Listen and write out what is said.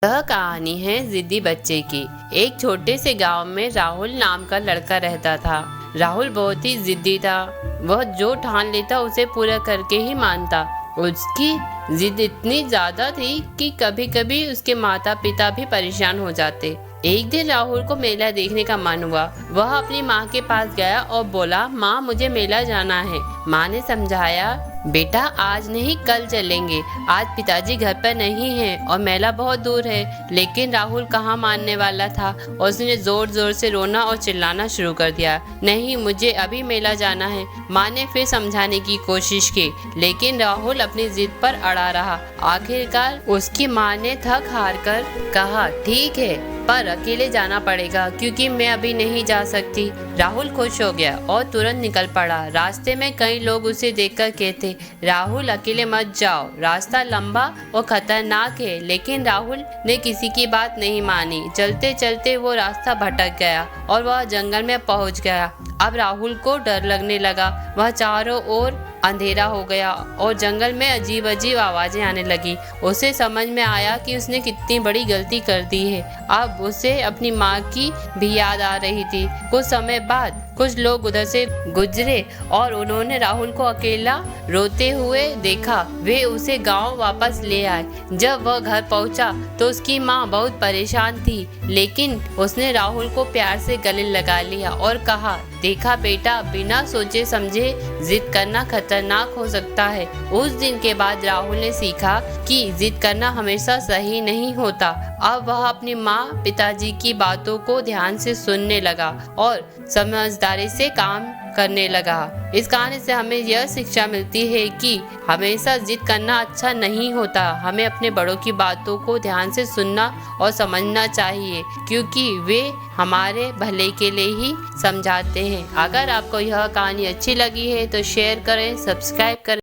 यह कहानी है जिद्दी बच्चे की। एक छोटे से गांव में राहुल नाम का लड़का रहता था। राहुल बहुत ही जिद्दी था। वह जो ठान लेता उसे पूरा करके ही मानता। उसकी जिद इतनी ज्यादा थी कि कभी कभी उसके माता पिता भी परेशान हो जाते। एक दिन राहुल को मेला देखने का मन हुआ। वह अपनी माँ के पास गया और बोला, माँ मुझे मेला जाना है। माँ ने समझाया, बेटा आज नहीं कल चलेंगे, आज पिताजी घर पर नहीं हैं और मेला बहुत दूर है। लेकिन राहुल कहाँ मानने वाला था और उसने जोर जोर से रोना और चिल्लाना शुरू कर दिया, नहीं मुझे अभी मेला जाना है। माँ ने फिर समझाने की कोशिश की, लेकिन राहुल अपनी जिद पर अड़ा रहा। आखिरकार उसकी माँ ने थक हार कर कहा, ठीक है पर अकेले जाना पड़ेगा क्योंकि मैं अभी नहीं जा सकती। राहुल खुश हो गया और तुरंत निकल पड़ा। रास्ते में कई लोग उसे देखकर कहते, राहुल अकेले मत जाओ, रास्ता लंबा और खतरनाक है। लेकिन राहुल ने किसी की बात नहीं मानी। चलते चलते वो रास्ता भटक गया और वह जंगल में पहुंच गया। अब राहुल को डर लगने लगा। वह चारों ओर अंधेरा हो गया और जंगल में अजीब अजीब आवाजें आने लगी। उसे समझ में आया कि उसने कितनी बड़ी गलती कर दी है। अब उसे अपनी माँ की भी याद आ रही थी। कुछ समय बाद कुछ लोग उधर से गुजरे और उन्होंने राहुल को अकेला रोते हुए देखा। वे उसे गांव वापस ले आए। जब वह घर पहुंचा तो उसकी माँ बहुत परेशान थी, लेकिन उसने राहुल को प्यार से गले लगा लिया और कहा, देखा बेटा, बिना सोचे समझे जिद करना खतरनाक हो सकता है। उस दिन के बाद राहुल ने सीखा कि जिद करना हमेशा सही नहीं होता। अब वह अपनी माँ पिताजी की बातों को ध्यान से सुनने लगा और समझदारी से काम करने लगा। इस कहानी से हमें यह शिक्षा मिलती है कि हमेशा जिद करना अच्छा नहीं होता। हमें अपने बड़ों की बातों को ध्यान से सुनना और समझना चाहिए, क्योंकि वे हमारे भले के लिए ही समझाते हैं। अगर आपको यह कहानी अच्छी लगी है तो शेयर करें, सब्सक्राइब करें।